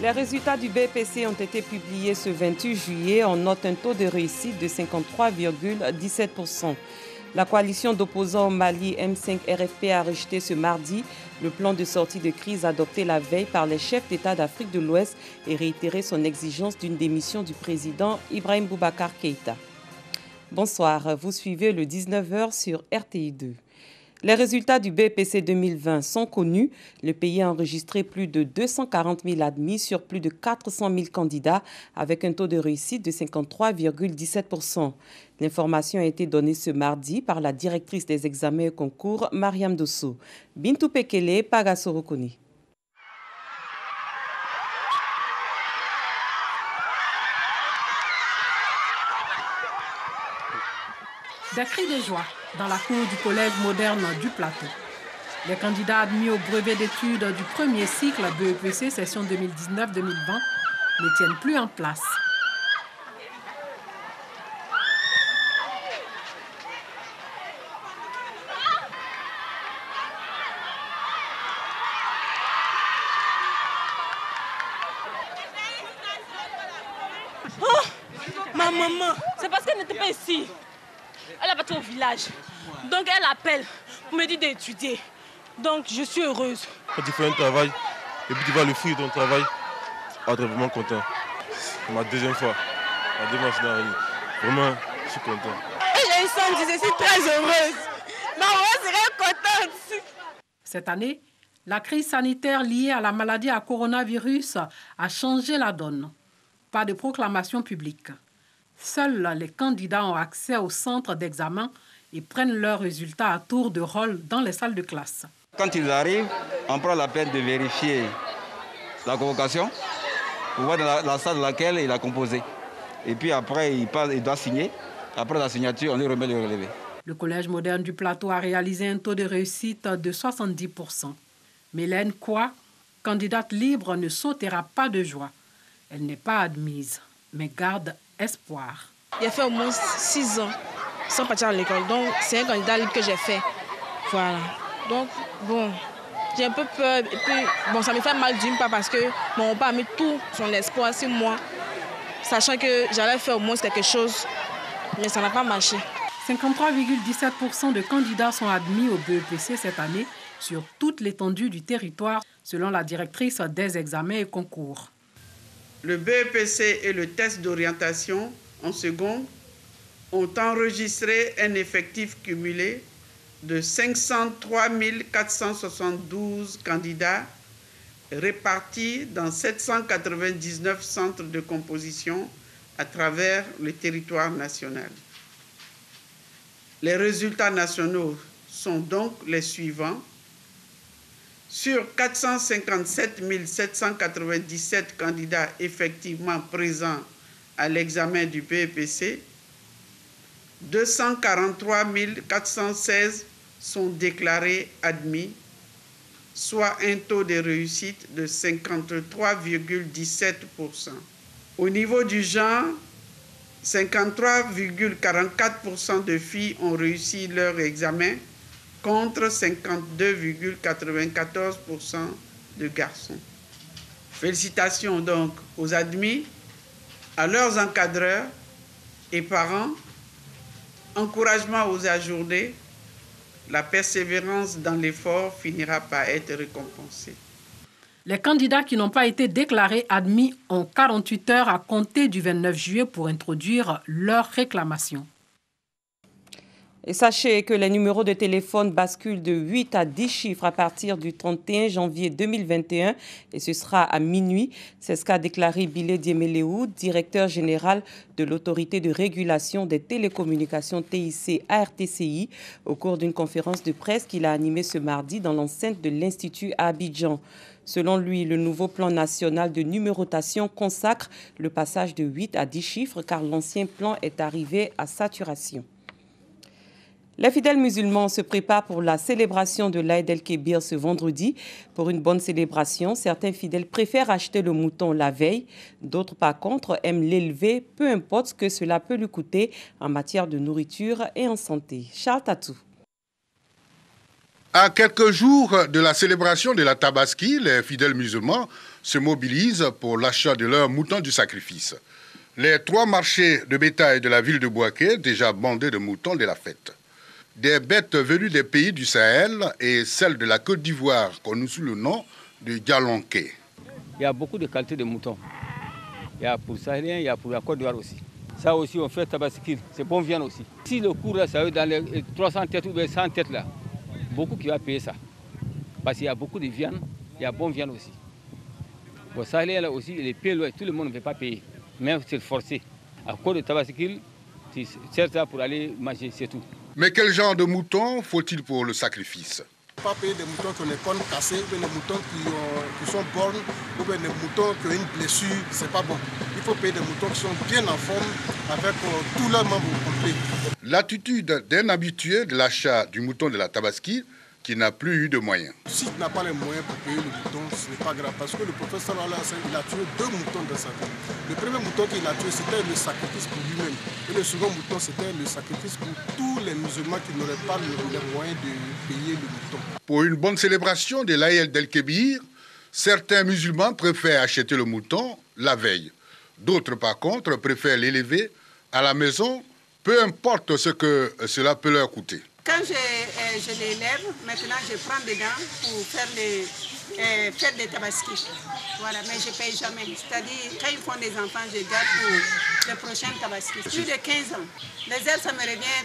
Les résultats du BEPC ont été publiés ce 28 juillet. On note un taux de réussite de 53,17%. La coalition d'opposants au Mali M5-RFP a rejeté ce mardi le plan de sortie de crise adopté la veille par les chefs d'État d'Afrique de l'Ouest et réitéré son exigence d'une démission du président Ibrahim Boubacar Keïta. Bonsoir, vous suivez le 19h sur RTI2. Les résultats du BEPC 2020 sont connus. Le pays a enregistré plus de 240 000 admis sur plus de 400 000 candidats avec un taux de réussite de 53,17%. L'information a été donnée ce mardi par la directrice des examens et concours, Mariam Dosso. Bintou Pekele, Pagasorokoni. Des cris de joie dans la cour du collège moderne du Plateau. Les candidats admis au brevet d'études du premier cycle BEPC session 2019-2020 ne tiennent plus en place. Oh, ma maman, c'est parce qu'elle n'était pas ici. Elle est partie au village. Donc elle appelle pour me dire d'étudier. Donc je suis heureuse. Quand tu fais un travail et puis tu vas le fruit de ton travail, tu es vraiment content. C'est ma deuxième fois. La deuxième fois, vraiment, je suis content. J'ai une soeur, je suis très heureuse. Ma maman serait contente. Cette année, la crise sanitaire liée à la maladie à coronavirus a changé la donne. Pas de proclamation publique. Seuls les candidats ont accès au centre d'examen et prennent leurs résultats à tour de rôle dans les salles de classe. Quand ils arrivent, on prend la peine de vérifier la convocation pour voir dans la salle dans laquelle il a composé. Et puis après, il doit signer. Après la signature, on lui remet le relevé. Le Collège moderne du Plateau a réalisé un taux de réussite de 70%. Mélène Kwa, candidate libre, ne sautera pas de joie. Elle n'est pas admise, mais garde espoir. J'ai fait au moins 6 ans sans partir à l'école. Donc, c'est un candidat libre que j'ai fait. Voilà. Donc, bon, j'ai un peu peur. Et puis, bon, ça me fait mal d'une part parce que mon père a mis tout son espoir sur moi, sachant que j'allais faire au moins quelque chose. Mais ça n'a pas marché. 53,17% de candidats sont admis au BEPC cette année sur toute l'étendue du territoire, selon la directrice des examens et concours. Le BEPC et le test d'orientation en second ont enregistré un effectif cumulé de 503 472 candidats répartis dans 799 centres de composition à travers le territoire national. Les résultats nationaux sont donc les suivants. Sur 457 797 candidats effectivement présents à l'examen du BEPC, 243 416 sont déclarés admis, soit un taux de réussite de 53,17%. Au niveau du genre, 53,44% de filles ont réussi leur examen, contre 52,94% de garçons. Félicitations donc aux admis, à leurs encadreurs et parents, encouragement aux ajournés, la persévérance dans l'effort finira par être récompensée. Les candidats qui n'ont pas été déclarés admis ont 48 heures à compter du 29 juillet pour introduire leur réclamation. Et sachez que les numéros de téléphone basculent de 8 à 10 chiffres à partir du 31 janvier 2021 et ce sera à minuit. C'est ce qu'a déclaré Bilé Diemeleou, directeur général de l'autorité de régulation des télécommunications TIC ARTCI, au cours d'une conférence de presse qu'il a animée ce mardi dans l'enceinte de l'Institut à Abidjan. Selon lui, le nouveau plan national de numérotation consacre le passage de 8 à 10 chiffres car l'ancien plan est arrivé à saturation. Les fidèles musulmans se préparent pour la célébration de l'Aïd el-Kébir ce vendredi. Pour une bonne célébration, certains fidèles préfèrent acheter le mouton la veille. D'autres, par contre, aiment l'élever, peu importe ce que cela peut lui coûter en matière de nourriture et en santé. Charles Tatou. À quelques jours de la célébration de la Tabaski, les fidèles musulmans se mobilisent pour l'achat de leurs moutons du sacrifice. Les 3 marchés de bétail de la ville de Bouaké, déjà bandés de moutons de la fête. Des bêtes venues des pays du Sahel et celles de la Côte d'Ivoire, connues sous le nom de Dialonké. Il y a beaucoup de qualités de moutons. Il y a pour Sahélien, il y a pour la Côte d'Ivoire aussi. Ça aussi, on fait tabaski, c'est bon viande aussi. Si le cours là, ça veut dans les 300 têtes ou 100 têtes là, beaucoup qui va payer ça. Parce qu'il y a beaucoup de viande, il y a bonne viande aussi. Bon, Sahélien là aussi, les pays loin, tout le monde ne peut pas payer. Même c'est forcé. À cause de tabaski, c'est ça pour aller manger, c'est tout. Mais quel genre de moutons faut-il pour le sacrifice? Pas payer des moutons qui ont les cornes cassées, ou des moutons qui sont bornes, ou bien des moutons qui ont une blessure, c'est pas bon. Il faut payer des moutons qui sont bien en forme, avec tous leurs membres complets. L'attitude d'un habitué de l'achat du mouton de la Tabaski qui n'a plus eu de moyens. Si tu n'as pas les moyens pour payer le mouton, ce n'est pas grave, parce que le professeur Allah, il a tué 2 moutons dans sa vie. Le premier mouton qu'il a tué, c'était le sacrifice pour lui-même. Et le second mouton, c'était le sacrifice pour tous les musulmans qui n'auraient pas les moyens de payer le mouton. Pour une bonne célébration de l'Aïd el-Kébir, certains musulmans préfèrent acheter le mouton la veille. D'autres, par contre, préfèrent l'élever à la maison, peu importe ce que cela peut leur coûter. Quand je l'élève, maintenant je prends dedans pour faire les fêtes des tabaski. Voilà, mais je ne paye jamais. C'est-à-dire, quand ils font des enfants, je garde pour les prochains tabaski. Plus de 15 ans. Les ailes, ça me revient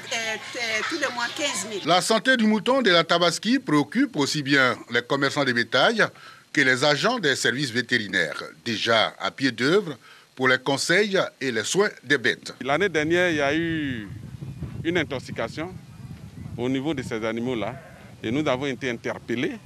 tous les mois 15 000. La santé du mouton de la Tabaski préoccupe aussi bien les commerçants de bétail que les agents des services vétérinaires, déjà à pied d'œuvre pour les conseils et les soins des bêtes. L'année dernière, il y a eu une intoxication au niveau de ces animaux-là. Et nous avons été interpellés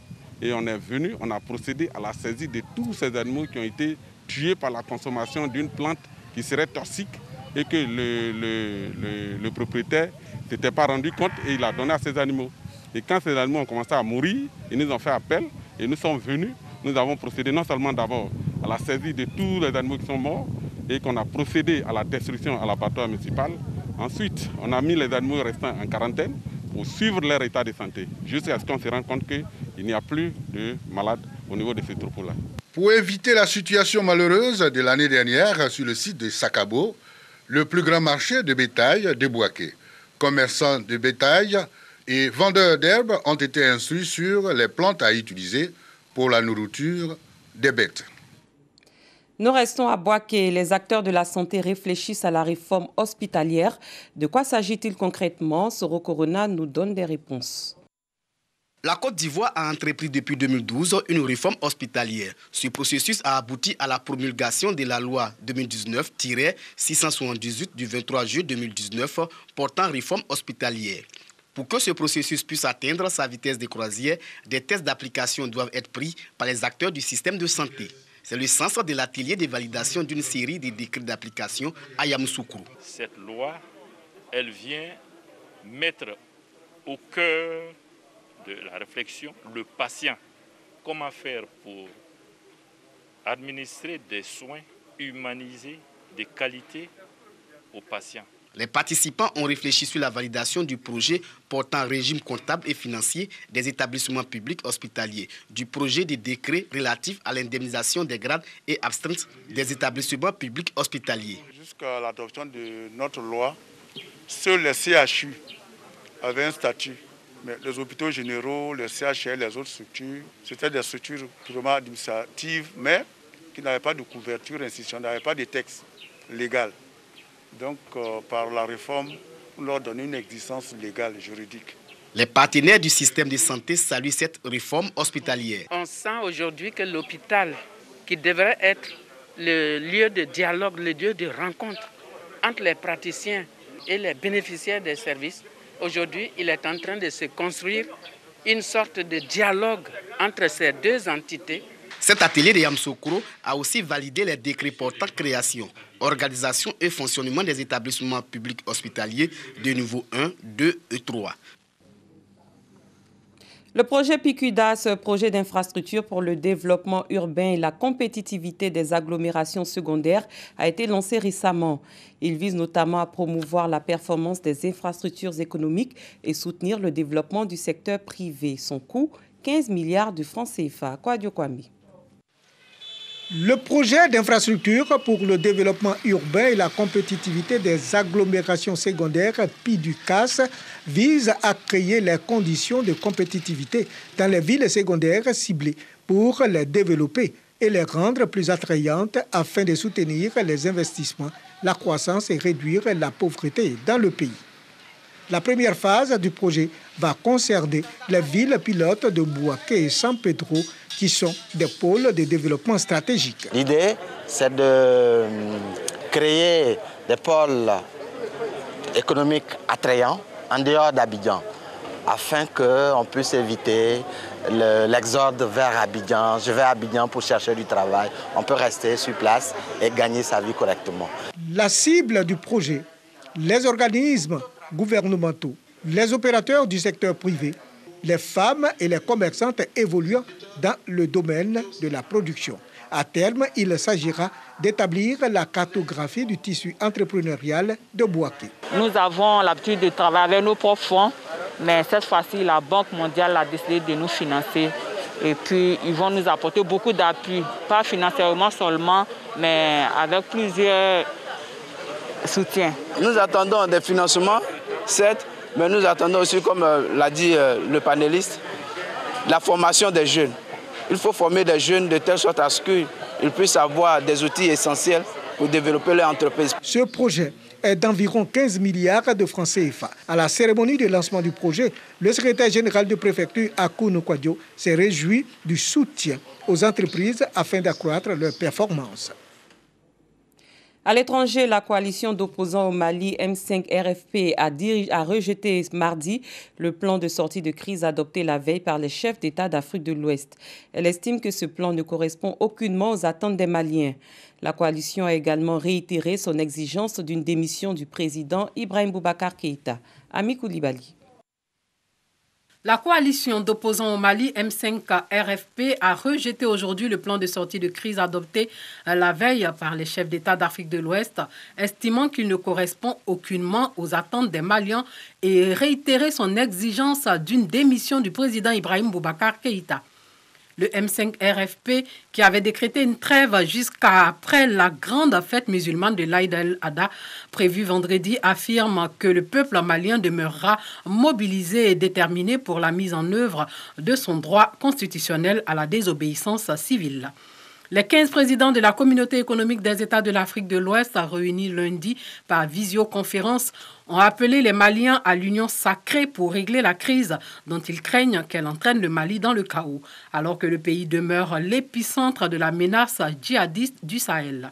et on est venu, on a procédé à la saisie de tous ces animaux qui ont été tués par la consommation d'une plante qui serait toxique et que le propriétaire ne s'était pas rendu compte et il a donné à ces animaux. Et quand ces animaux ont commencé à mourir, ils nous ont fait appel et nous sommes venus. Nous avons procédé non seulement d'abord à la saisie de tous les animaux qui sont morts et qu'on a procédé à la destruction à l'abattoir municipal. Ensuite, on a mis les animaux restants en quarantaine pour suivre leur état de santé, jusqu'à ce qu'on se rende compte qu'il n'y a plus de malades au niveau de ces troupeaux-là. Pour éviter la situation malheureuse de l'année dernière sur le site de Sakabo, le plus grand marché de bétail de Bouaké, commerçants de bétail et vendeurs d'herbes ont été instruits sur les plantes à utiliser pour la nourriture des bêtes. Nous restons à Bouaké. Les acteurs de la santé réfléchissent à la réforme hospitalière. De quoi s'agit-il concrètement? Soro Corona nous donne des réponses. La Côte d'Ivoire a entrepris depuis 2012 une réforme hospitalière. Ce processus a abouti à la promulgation de la loi 2019-678 du 23 juillet 2019 portant réforme hospitalière. Pour que ce processus puisse atteindre sa vitesse de croisière, des tests d'application doivent être pris par les acteurs du système de santé. C'est le sens de l'atelier de validation d'une série de décrets d'application à Yamoussoukro. Cette loi, elle vient mettre au cœur de la réflexion le patient. Comment faire pour administrer des soins humanisés, de qualité aux patients. Les participants ont réfléchi sur la validation du projet portant régime comptable et financier des établissements publics hospitaliers, du projet de décret relatif à l'indemnisation des grades et astreintes des établissements publics hospitaliers. Jusqu'à l'adoption de notre loi, seuls les CHU avaient un statut. Mais les hôpitaux généraux, les CHR, les autres structures, c'était des structures purement administratives, mais qui n'avaient pas de couverture institutionnelle, n'avaient pas de texte légal. Donc, par la réforme, on leur donne une existence légale, juridique. Les partenaires du système de santé saluent cette réforme hospitalière. On sent aujourd'hui que l'hôpital, qui devrait être le lieu de dialogue, le lieu de rencontre entre les praticiens et les bénéficiaires des services, aujourd'hui, il est en train de se construire une sorte de dialogue entre ces deux entités. Cet atelier de Yamoussoukro a aussi validé les décrets portant création, organisation et fonctionnement des établissements publics hospitaliers de niveau 1, 2 et 3. Le projet PICUDAS, projet d'infrastructure pour le développement urbain et la compétitivité des agglomérations secondaires, a été lancé récemment. Il vise notamment à promouvoir la performance des infrastructures économiques et soutenir le développement du secteur privé. Son coût, 15 milliards de francs CFA. Kwadio Kwame. Le projet d'infrastructure pour le développement urbain et la compétitivité des agglomérations secondaires, PICUDAS, vise à créer les conditions de compétitivité dans les villes secondaires ciblées pour les développer et les rendre plus attrayantes afin de soutenir les investissements, la croissance et réduire la pauvreté dans le pays. La première phase du projet va concerner les villes pilotes de Bouaké et San Pedro, qui sont des pôles de développement stratégiques. L'idée, c'est de créer des pôles économiques attrayants en dehors d'Abidjan, afin qu'on puisse éviter l'exode vers Abidjan. Je vais à Abidjan pour chercher du travail. On peut rester sur place et gagner sa vie correctement. La cible du projet, les organismes gouvernementaux, les opérateurs du secteur privé, les femmes et les commerçantes évoluant dans le domaine de la production. À terme, il s'agira d'établir la cartographie du tissu entrepreneurial de Bouaké. Nous avons l'habitude de travailler avec nos propres fonds, mais cette fois-ci, la Banque mondiale a décidé de nous financer. Et puis, ils vont nous apporter beaucoup d'appui, pas financièrement seulement, mais avec plusieurs soutiens. Nous attendons des financements, certes, mais nous attendons aussi, comme l'a dit le panéliste, la formation des jeunes. Il faut former des jeunes de telle sorte à ce qu'ils puissent avoir des outils essentiels pour développer leur entreprise. Ce projet est d'environ 15 milliards de francs CFA. À la cérémonie de lancement du projet, le secrétaire général de préfecture, Akounou Kwadio, s'est réjoui du soutien aux entreprises afin d'accroître leurs performances. À l'étranger, la coalition d'opposants au Mali M5 RFP a rejeté mardi le plan de sortie de crise adopté la veille par les chefs d'État d'Afrique de l'Ouest. Elle estime que ce plan ne correspond aucunement aux attentes des Maliens. La coalition a également réitéré son exigence d'une démission du président Ibrahim Boubacar Keïta. Ami Koulibaly. La coalition d'opposants au Mali M5 RFP a rejeté aujourd'hui le plan de sortie de crise adopté la veille par les chefs d'État d'Afrique de l'Ouest, estimant qu'il ne correspond aucunement aux attentes des Maliens et réitéré son exigence d'une démission du président Ibrahim Boubacar Keïta. Le M5 RFP, qui avait décrété une trêve jusqu'à après la grande fête musulmane de l'Aïd el-Adha, prévue vendredi, affirme que le peuple malien demeurera mobilisé et déterminé pour la mise en œuvre de son droit constitutionnel à la désobéissance civile. Les 15 présidents de la communauté économique des États de l'Afrique de l'Ouest, réunis lundi par visioconférence, ont appelé les Maliens à l'union sacrée pour régler la crise dont ils craignent qu'elle entraîne le Mali dans le chaos, alors que le pays demeure l'épicentre de la menace djihadiste du Sahel.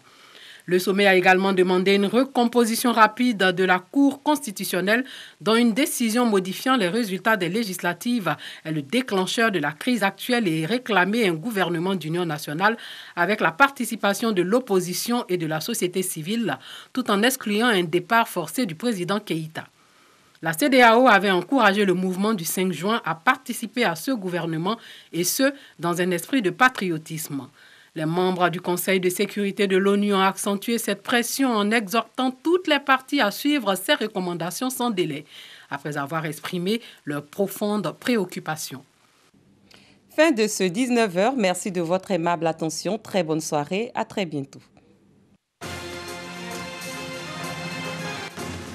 Le sommet a également demandé une recomposition rapide de la Cour constitutionnelle dont une décision modifiant les résultats des législatives est le déclencheur de la crise actuelle et réclamé un gouvernement d'union nationale avec la participation de l'opposition et de la société civile, tout en excluant un départ forcé du président Keïta. La CEDEAO avait encouragé le mouvement du 5 juin à participer à ce gouvernement et ce, dans un esprit de patriotisme. Les membres du Conseil de sécurité de l'ONU ont accentué cette pression en exhortant toutes les parties à suivre ces recommandations sans délai, après avoir exprimé leur profonde préoccupation. Fin de ce 19h. Merci de votre aimable attention. Très bonne soirée. À très bientôt.